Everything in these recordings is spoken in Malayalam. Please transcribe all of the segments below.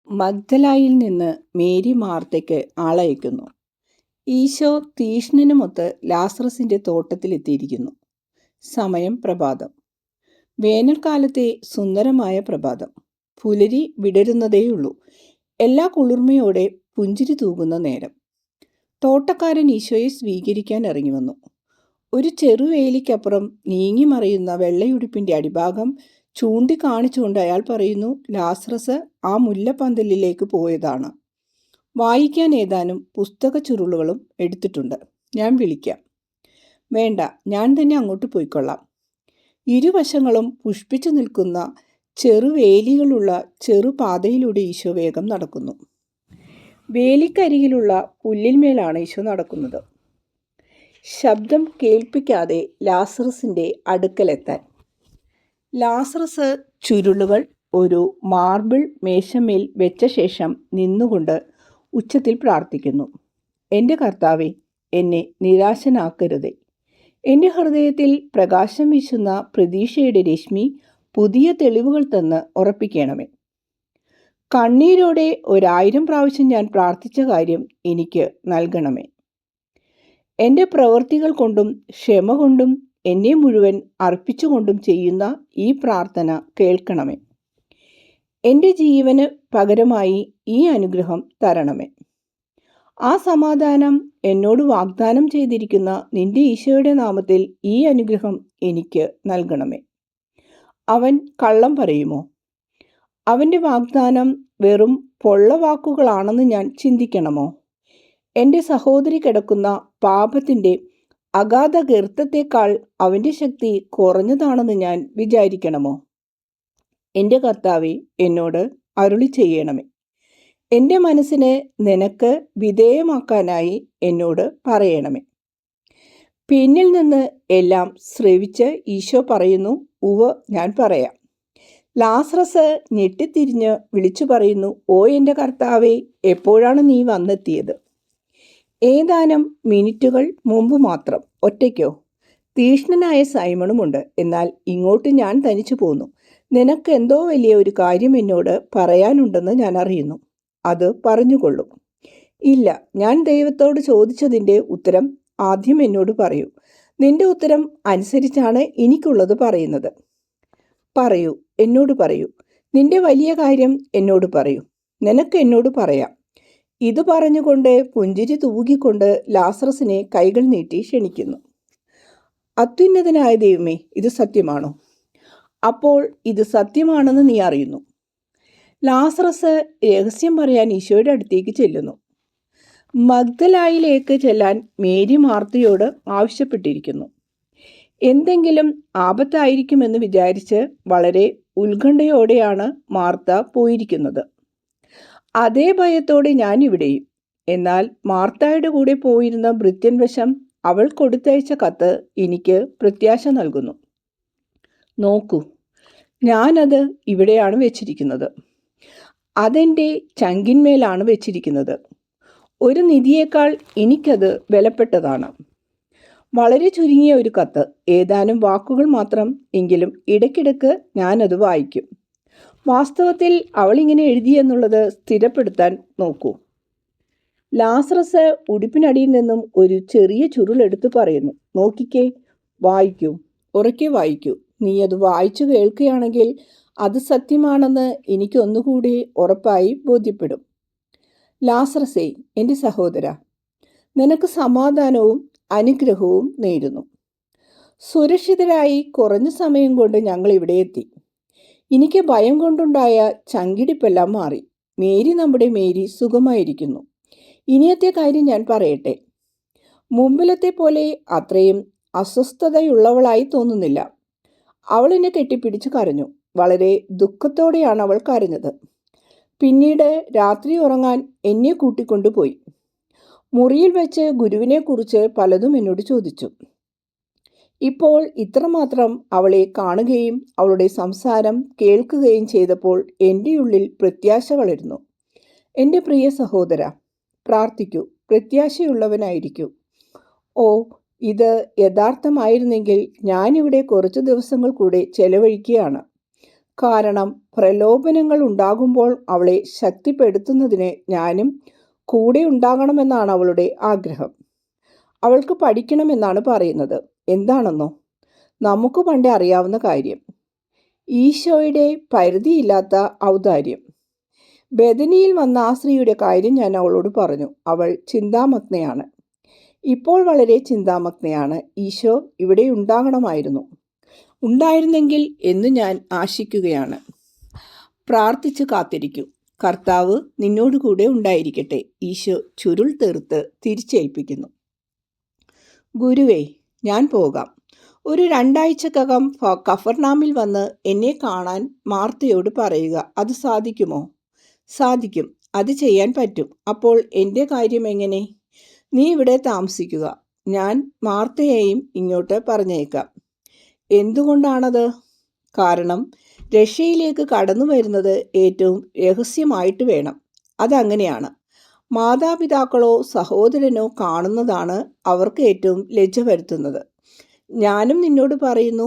മഗ്ദലായിൽ നിന്ന് മേരി മാർത്തയ്ക്ക് ആളയക്കുന്നു. ഈശോ തീഷ്ണനുമൊത്ത് ലാസറസിന്റെ തോട്ടത്തിലെത്തിയിരിക്കുന്നു. സമയം പ്രഭാതം. വേനൽക്കാലത്തെ സുന്ദരമായ പ്രഭാതം. പുലരി വിടരുന്നതേയുള്ളൂ. എല്ലാ കുളിർമയോടെ പുഞ്ചിരി തൂകുന്ന നേരം. തോട്ടക്കാരൻ ഈശോയെ സ്വീകരിക്കാൻ ഇറങ്ങി വന്നു. ഒരു ചെറുവേലിക്കപ്പുറം നീങ്ങിമറയുന്ന വെള്ളയുടുപ്പിന്റെ അടിഭാഗം ചൂണ്ടിക്കാണിച്ചുകൊണ്ട് അയാൾ പറയുന്നു, ലാസറസ് ആ മുല്ലപ്പന്തലിലേക്ക് പോയതാണ്. വായിക്കാൻ ഏതാനും പുസ്തക ചുരുളുകളും എടുത്തിട്ടുണ്ട്. ഞാൻ വിളിക്കാം. വേണ്ട, ഞാൻ തന്നെ അങ്ങോട്ട് പോയിക്കൊള്ളാം. ഇരുവശങ്ങളും പുഷ്പിച്ചു നിൽക്കുന്ന ചെറുവേലികളുള്ള ചെറുപാതയിലൂടെ ഈശോ വേഗം നടക്കുന്നു. വേലിക്കരികിലുള്ള പുല്ലിന്മേലാണ് ഈശോ നടക്കുന്നത്. ശബ്ദം കേൾപ്പിക്കാതെ ലാസറസിന്റെ അടുക്കലെത്താൻ. ലാസറസ് ചുരുളുകൾ ഒരു മാർബിൾ മേശമേൽ വെച്ച ശേഷം നിന്നുകൊണ്ട് ഉച്ചത്തിൽ പ്രാർത്ഥിക്കുന്നു. എൻ്റെ കർത്താവേ, എന്നെ നിരാശനാക്കരുതേ. എൻ്റെ ഹൃദയത്തിൽ പ്രകാശം വീശുന്ന പ്രതീക്ഷയുടെ രശ്മി പുതിയ തെളിവുകൾ തന്ന് ഉറപ്പിക്കണമേ. കണ്ണീരോടെ 1000 പ്രാവശ്യം ഞാൻ പ്രാർത്ഥിച്ച കാര്യം എനിക്ക് നൽകണമേ. എൻ്റെ പ്രവൃത്തികൾ കൊണ്ടും ക്ഷമ കൊണ്ടും എന്നെ മുഴുവൻ അർപ്പിച്ചുകൊണ്ടും ചെയ്യുന്ന ഈ പ്രാർത്ഥന കേൾക്കണമേ. എൻ്റെ ജീവന് പകരമായി ഈ അനുഗ്രഹം തരണമേ. ആ സമാധാനം എന്നോട് വാഗ്ദാനം ചെയ്തിരിക്കുന്ന നിന്റെ ഈശോയുടെ നാമത്തിൽ ഈ അനുഗ്രഹം എനിക്ക് നൽകണമേ. അവൻ കള്ളം പറയുമോ? അവൻ്റെ വാഗ്ദാനം വെറും പൊള്ളവാക്കുകളാണെന്ന് ഞാൻ ചിന്തിക്കണമോ? എൻ്റെ സഹോദരി കിടക്കുന്ന പാപത്തിൻ്റെ അഗാധ ഗർത്തത്തേക്കാൾ അവൻ്റെ ശക്തി കുറഞ്ഞതാണെന്ന് ഞാൻ വിചാരിക്കണമോ? എൻ്റെ കർത്താവേ, എന്നോട് അരുളി ചെയ്യണമേ. എൻ്റെ മനസ്സിനെ നിനക്ക് വിധേയമാക്കാനായി എന്നോട് പറയണമേ. പിന്നിൽ നിന്ന് എല്ലാം ശ്രവിച്ച് ഈശോ പറയുന്നു, ഉവ്വ്, ഞാൻ പറയാം. ലാസറസ് ഞെട്ടിത്തിരിഞ്ഞ് വിളിച്ചു പറയുന്നു, ഓ എൻ്റെ കർത്താവേ, എപ്പോഴാണ് നീ വന്നെത്തിയത്? ഏതാനും മിനിറ്റുകൾ മുമ്പ് മാത്രം. ഒറ്റയ്ക്കോ? തീഷ്ണനായ സൈമണുമുണ്ട്. എന്നാൽ ഇങ്ങോട്ട് ഞാൻ തനിച്ചു പോന്നു. നിനക്ക് എന്തോ വലിയ ഒരു കാര്യം എന്നോട് പറയാനുണ്ടെന്ന് ഞാൻ അറിയുന്നു. അത് പറഞ്ഞുകൊള്ളൂ. ഇല്ല, ഞാൻ ദൈവത്തോട് ചോദിച്ചതിൻ്റെ ഉത്തരം ആദ്യം എന്നോട് പറയൂ. നിന്റെ ഉത്തരം അനുസരിച്ചാണ് എനിക്കുള്ളത് പറയുന്നത്. പറയൂ, എന്നോട് പറയൂ. നിന്റെ വലിയ കാര്യം എന്നോട് പറയൂ. നിനക്ക് എന്നോട് പറയാം. ഇത് പറഞ്ഞുകൊണ്ട് പുഞ്ചിരി തൂകിക്കൊണ്ട് ലാസറസിനെ കൈകൾ നീട്ടി ക്ഷണിക്കുന്നു. അത്യുന്നതനായ ദൈവമേ, ഇത് സത്യമാണോ? അപ്പോൾ ഇത് സത്യമാണെന്ന് നീ അറിയുന്നു. ലാസറസ് രഹസ്യം പറയാൻ ഈശോയുടെ അടുത്തേക്ക് ചെല്ലുന്നു. മഗ്ദലായിലേക്ക് ചെല്ലാൻ മേരി മാർത്തയോട് ആവശ്യപ്പെട്ടിരിക്കുന്നു. എന്തെങ്കിലും ആപത്തായിരിക്കുമെന്ന് വിചാരിച്ച് വളരെ ഉത്കണ്ഠയോടെയാണ് മാർത്ത പോയിരിക്കുന്നത്. അതേ ഭയത്തോടെ ഞാൻ ഇവിടെയും. എന്നാൽ മാർത്തായുടെ കൂടെ പോയിരുന്ന ഭൃത്യൻ വശം അവൾ കൊടുത്തയച്ച കത്ത് എനിക്ക് പ്രത്യാശ നൽകുന്നു. നോക്കൂ, ഞാനത് ഇവിടെയാണ് വെച്ചിരിക്കുന്നത്. അതെൻ്റെ ചങ്കിന്മേലാണ് വെച്ചിരിക്കുന്നത്. ഒരു നിധിയേക്കാൾ എനിക്കത് വിലപ്പെട്ടതാണ്. വളരെ ചുരുങ്ങിയ ഒരു കത്ത്, ഏതാനും വാക്കുകൾ മാത്രം. എങ്കിലും ഇടയ്ക്കിടയ്ക്ക് ഞാനത് വായിക്കും. വാസ്തവത്തിൽ അവളിങ്ങനെ എഴുതിയെന്നുള്ളത് സ്ഥിരപ്പെടുത്താൻ നോക്കൂ. ലാസറസ് ഉടുപ്പിനടിയിൽ നിന്നും ഒരു ചെറിയ ചുരുളെടുത്ത് പറയുന്നു, നോക്കിക്കേ, വായിക്കൂ, ഉറക്കെ വായിക്കൂ. നീ അത് വായിച്ചു കേൾക്കുകയാണെങ്കിൽ അത് സത്യമാണെന്ന് എനിക്ക് ഒന്നുകൂടി ഉറപ്പായി ബോധ്യപ്പെടും. ലാസറസേ, എൻ്റെ സഹോദര, നിനക്ക് സമാധാനവും അനുഗ്രഹവും നേരുന്നു. സുരക്ഷിതരായി കുറഞ്ഞ സമയം കൊണ്ട് ഞങ്ങൾ ഇവിടെ എത്തി. എനിക്ക് ഭയം കൊണ്ടുണ്ടായ ചങ്കിടിപ്പെല്ലാം മാറി. മേരി, നമ്മുടെ മേരി സുഖമായിരിക്കുന്നു. ഇനിയത്തെ കാര്യം ഞാൻ പറയട്ടെ. മുമ്പിലത്തെ പോലെ അത്രയും അസ്വസ്ഥതയുള്ളവളായി തോന്നുന്നില്ല. അവൾ എന്നെ കെട്ടിപ്പിടിച്ച് കരഞ്ഞു. വളരെ ദുഃഖത്തോടെയാണ് അവൾ കരഞ്ഞത്. പിന്നീട് രാത്രി ഉറങ്ങാൻ എന്നെ കൂട്ടിക്കൊണ്ടുപോയി. മുറിയിൽ വെച്ച് ഗുരുവിനെക്കുറിച്ച് പലതും എന്നോട് ചോദിച്ചു. ഇപ്പോൾ ഇത്രമാത്രം അവളെ കാണുകയും അവളുടെ സംസാരം കേൾക്കുകയും ചെയ്തപ്പോൾ എൻ്റെ ഉള്ളിൽ പ്രത്യാശ വളരുന്നു. എൻ്റെ പ്രിയ സഹോദര, പ്രാർത്ഥിക്കൂ, പ്രത്യാശയുള്ളവനായിരിക്കൂ. ഓ, ഇത് യഥാർത്ഥമായിരുന്നെങ്കിൽ ഞാനിവിടെ കുറച്ചു ദിവസങ്ങൾ കൂടെ ചെലവഴിക്കുകയാണ്. കാരണം പ്രലോഭനങ്ങൾ ഉണ്ടാകുമ്പോൾ അവളെ ശക്തിപ്പെടുത്തുന്നതിന് ഞാനും കൂടെ ഉണ്ടാകണമെന്നാണ് അവളുടെ ആഗ്രഹം. അവൾക്ക് പഠിക്കണമെന്നാണ് പറയുന്നത്. എന്താണെന്നോ? നമുക്ക് പണ്ടേ അറിയാവുന്ന കാര്യം, ഈശോയുടെ പരിധിയില്ലാത്ത ഔദാര്യം. ബെഥനിയിൽ വന്ന ആ സ്ത്രീയുടെ കാര്യം ഞാൻ അവളോട് പറഞ്ഞു. അവൾ ചിന്താമഗ്നയാണ്. ഇപ്പോൾ വളരെ ചിന്താമഗ്നയാണ്. ഈശോ ഇവിടെ ഉണ്ടായിരുന്നെങ്കിൽ എന്ന് ഞാൻ ആശിക്കുകയാണ്. പ്രാർത്ഥിച്ചു കാത്തിരിക്കൂ. കർത്താവ് നിന്നോടുകൂടെ ഉണ്ടായിരിക്കട്ടെ. ഈശോ ചുരുൾ തീർത്ത് തിരിച്ചേൽപ്പിക്കുന്നു. ഗുരുവേ, ഞാൻ പോകാം. ഒരു 2 ആഴ്ചക്കകം കഫർനാമിൽ വന്ന് എന്നെ കാണാൻ മാർത്തയോട് പറയുക. അത് സാധിക്കുമോ? സാധിക്കും. അത് ചെയ്യാൻ പറ്റും. അപ്പോൾ എൻ്റെ കാര്യം എങ്ങനെ? നീ ഇവിടെ താമസിക്കുക. ഞാൻ മാർത്തയെയും ഇങ്ങോട്ട് പറഞ്ഞേക്കാം. എന്തുകൊണ്ടാണത്? കാരണം രക്ഷയിലേക്ക് കടന്നു വരുന്നത് ഏറ്റവും രഹസ്യമായിട്ട് വേണം. അതങ്ങനെയാണ്. മാതാപിതാക്കളോ സഹോദരനോ കാണുന്നതാണ് അവർക്ക് ഏറ്റവും ലജ്ജ വരുത്തുന്നത്. ഞാനും നിന്നോട് പറയുന്നു,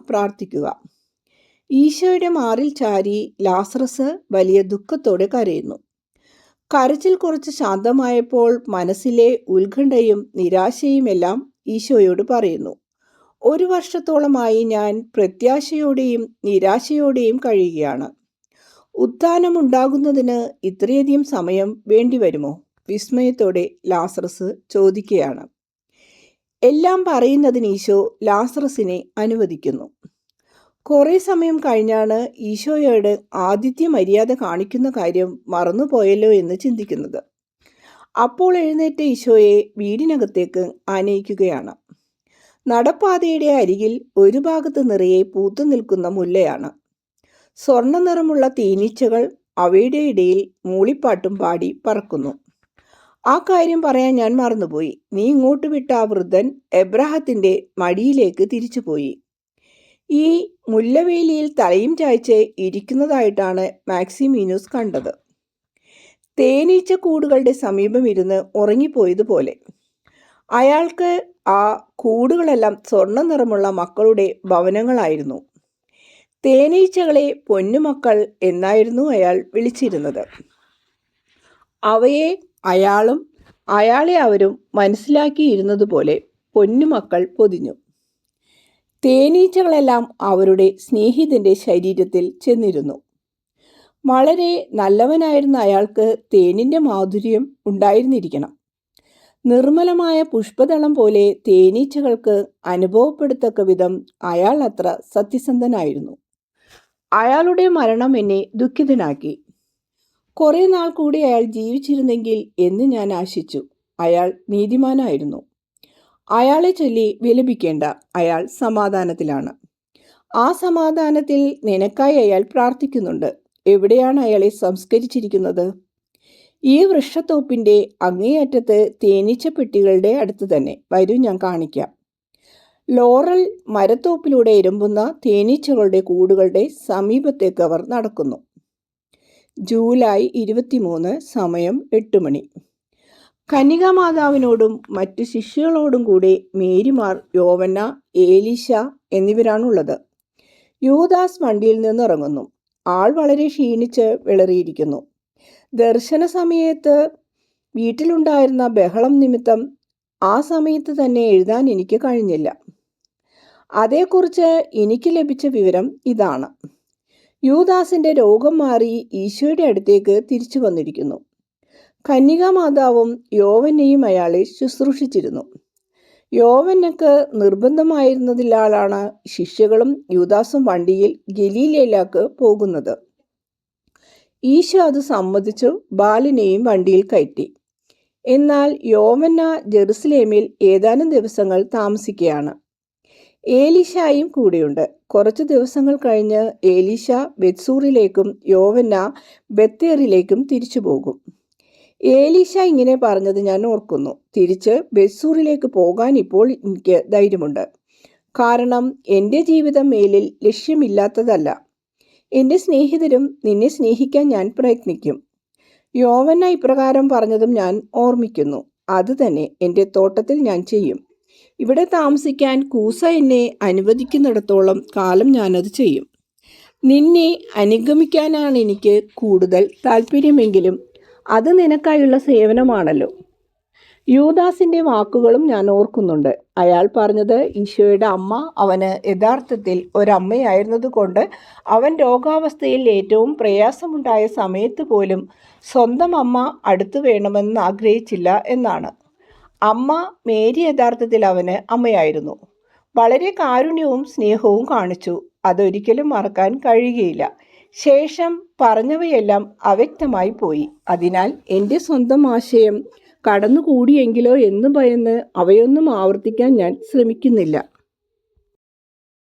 പ്രാർത്ഥിക്കുക. ഈശോയുടെ മാറിൽ ചാരി ലാസറസ് വലിയ ദുഃഖത്തോടെ കരയുന്നു. കരച്ചിൽ കുറച്ച് ശാന്തമായപ്പോൾ മനസ്സിലെ ഉത്കണ്ഠയും നിരാശയുമെല്ലാം ഈശോയോട് പറയുന്നു. 1 വർഷത്തോളമായി ഞാൻ പ്രത്യാശയോടെയും നിരാശയോടെയും കഴിയുകയാണ്. ഉത്ഥാനമുണ്ടാകുന്നതിന് ഇത്രയധികം സമയം വേണ്ടിവരുമോ? വിസ്മയത്തോടെ ലാസറസ് ചോദിക്കുകയാണ്. എല്ലാം പറയുന്നതിന് ഈശോ ലാസറസിനെ അനുവദിക്കുന്നു. കുറേ സമയം കഴിഞ്ഞാണ് ഈശോയോട് ആതിഥ്യ മര്യാദ കാണിക്കുന്ന കാര്യം മറന്നുപോയല്ലോ എന്ന് ചിന്തിക്കുന്നത്. അപ്പോൾ എഴുന്നേറ്റ ഈശോയെ വീടിനകത്തേക്ക് ആനയിക്കുകയാണ്. നടപ്പാതയുടെ അരികിൽ ഒരു ഭാഗത്ത് നിറയെ പൂത്തു നിൽക്കുന്ന മുല്ലയാണ്. സ്വർണ്ണ നിറമുള്ള തേനീച്ചകൾ അവയുടെ ഇടയിൽ മൂളിപ്പാട്ടും പാടി പറക്കുന്നു. ആ കാര്യം പറയാൻ ഞാൻ മറന്നുപോയി. നീ ഇങ്ങോട്ട് വിട്ട ആ വൃദ്ധൻ എബ്രാഹത്തിന്റെ മടിയിലേക്ക് തിരിച്ചുപോയി. ഈ മുല്ലവേലിയിൽ തലയും ചായ്ച്ച് ഇരിക്കുന്നതായിട്ടാണ് മാക്സിമീനൂസ് കണ്ടത്. തേനീച്ച കൂടുകളുടെ സമീപം ഇരുന്ന് ഉറങ്ങിപ്പോയതുപോലെ. അയാൾക്ക് ആ കൂടുകളെല്ലാം സ്വർണ്ണ നിറമുള്ള മക്കളുടെ ഭവനങ്ങളായിരുന്നു. തേനീച്ചകളെ പൊന്നുമക്കൾ എന്നായിരുന്നു അയാൾ വിളിച്ചിരുന്നത്. അവയെ അയാളെ അവരും മനസ്സിലാക്കിയിരുന്നതുപോലെ പൊന്നുമക്കൾ പൊതിഞ്ഞു. തേനീച്ചകളെല്ലാം അവരുടെ സ്നേഹിതന്റെ ശരീരത്തിൽ ചെന്നിരുന്നു. വളരെ നല്ലവനായിരുന്ന അയാൾക്ക് തേനിന്റെ മാധുര്യം ഉണ്ടായിരുന്നിരിക്കണം. നിർമ്മലമായ പുഷ്പദളം പോലെ തേനീച്ചകൾക്ക് അനുഭവപ്പെടത്തക്ക വിധം അയാൾ അത്ര സത്യസന്ധനായിരുന്നു. അയാളുടെ മരണം എന്നെ ദുഃഖിതനാക്കി. കുറെ നാൾ കൂടി അയാൾ ജീവിച്ചിരുന്നെങ്കിൽ എന്ന് ഞാൻ ആശിച്ചു. അയാൾ നീതിമാനായിരുന്നു. അയാളെ ചൊല്ലി വിലപിക്കേണ്ട. അയാൾ സമാധാനത്തിലാണ്. ആ സമാധാനത്തിൽ നിനക്കായി അയാൾ പ്രാർത്ഥിക്കുന്നുണ്ട്. എവിടെയാണ് അയാളെ സംസ്കരിച്ചിരിക്കുന്നത്? ഈ വൃക്ഷത്തോപ്പിന്റെ അങ്ങേയറ്റത്ത് തേനീച്ചപ്പെട്ടികളുടെ അടുത്ത് തന്നെ. വരൂ, ഞാൻ കാണിക്കാം. ലോറൽ മരത്തോപ്പിലൂടെ ഇരമ്പുന്ന തേനീച്ചകളുടെ കൂടുകളുടെ സമീപത്തേക്ക് അവർ നടക്കുന്നു. ജൂലൈ 23, സമയം 8 മണി. കന്യകാമാതാവിനോടും മറ്റു ശിഷ്യകളോടും കൂടെ മേരിമാർ, യോവന്ന, ഏലീശ എന്നിവരാണുള്ളത്. യൂദാസ് വണ്ടിയിൽ നിന്നിറങ്ങുന്നു. ആൾ വളരെ ക്ഷീണിച്ച് വിളറിയിരിക്കുന്നു. ദർശന സമയത്ത് വീട്ടിലുണ്ടായിരുന്ന ബഹളം നിമിത്തം ആ സമയത്ത് തന്നെ എഴുതാൻ എനിക്ക് കഴിഞ്ഞില്ല. അതേക്കുറിച്ച് എനിക്ക് ലഭിച്ച വിവരം ഇതാണ്. യൂദാസിന്റെ രോഗം മാറി ഈശോയുടെ അടുത്തേക്ക് തിരിച്ചു വന്നിരിക്കുന്നു. കന്യകാമാതാവും യോവന്നയും അയാളെ ശുശ്രൂഷിച്ചിരുന്നു. യോവന്നക്ക് നിർബന്ധമായിരുന്നതിനാലാണ് ശിഷ്യകളും യൂദാസും വണ്ടിയിൽ ഗലീലയിലേക്ക് പോകുന്നത്. ഈശോ അത് സമ്മതിച്ചു ബാലനെയും വണ്ടിയിൽ കയറ്റി. എന്നാൽ യോവന്ന ജെറുസലേമിൽ ഏതാനും ദിവസങ്ങൾ താമസിക്കുകയാണ്. ഏലീശായും കൂടെയുണ്ട്. കുറച്ചു ദിവസങ്ങൾ കഴിഞ്ഞ് ഏലീശ ബെത്സൂറിലേക്കും യോവന്ന ബത്തേറിലേക്കും തിരിച്ചു പോകും. ഏലീശ ഇങ്ങനെ പറഞ്ഞത് ഞാൻ ഓർക്കുന്നു. തിരിച്ച് ബെത്സൂറിലേക്ക് പോകാൻ ഇപ്പോൾ എനിക്ക് ധൈര്യമുണ്ട്. കാരണം എൻ്റെ ജീവിതം മേലിൽ ലക്ഷ്യമില്ലാത്തതല്ല. എൻ്റെ സ്നേഹിതരും നിന്നെ സ്നേഹിക്കാൻ ഞാൻ പ്രയത്നിക്കും. യോവന്ന ഇപ്രകാരം പറഞ്ഞതും ഞാൻ ഓർമ്മിക്കുന്നു. അത് തന്നെ എൻ്റെ തോട്ടത്തിൽ ഞാൻ ചെയ്യും. ഇവിടെ താമസിക്കാൻ കൂസ എന്നെ അനുവദിക്കുന്നിടത്തോളം കാലം ഞാനത് ചെയ്യും. നിന്നെ അനുഗമിക്കാനാണ് എനിക്ക് കൂടുതൽ താല്പര്യമെങ്കിലും അത് നിനക്കായുള്ള സേവനമാണല്ലോ. യൂദാസിന്റെ വാക്കുകളും ഞാൻ ഓർക്കുന്നുണ്ട്. അയാൾ പറഞ്ഞത് ഈശോയുടെ അമ്മ അവന് യഥാർത്ഥത്തിൽ ഒരമ്മയായിരുന്നതുകൊണ്ട് അവൻ രോഗാവസ്ഥയിൽ ഏറ്റവും പ്രയാസമുണ്ടായ സമയത്ത് പോലും സ്വന്തം അമ്മ അടുത്തു വേണമെന്ന് ആഗ്രഹിച്ചില്ല എന്നാണ്. അമ്മ മേരി യഥാർത്ഥത്തിൽ അവന് അമ്മയായിരുന്നു. വളരെ കാരുണ്യവും സ്നേഹവും കാണിച്ചു. അതൊരിക്കലും മറക്കാൻ കഴിയുകയില്ല. ശേഷം പറഞ്ഞവയെല്ലാം അവ്യക്തമായി പോയി. അതിനാൽ എൻ്റെ സ്വന്തം ആശയം കടന്നുകൂടിയെങ്കിലോ എന്ന് ഭയന്ന് അവയൊന്നും ആവർത്തിക്കാൻ ഞാൻ ശ്രമിക്കുന്നില്ല.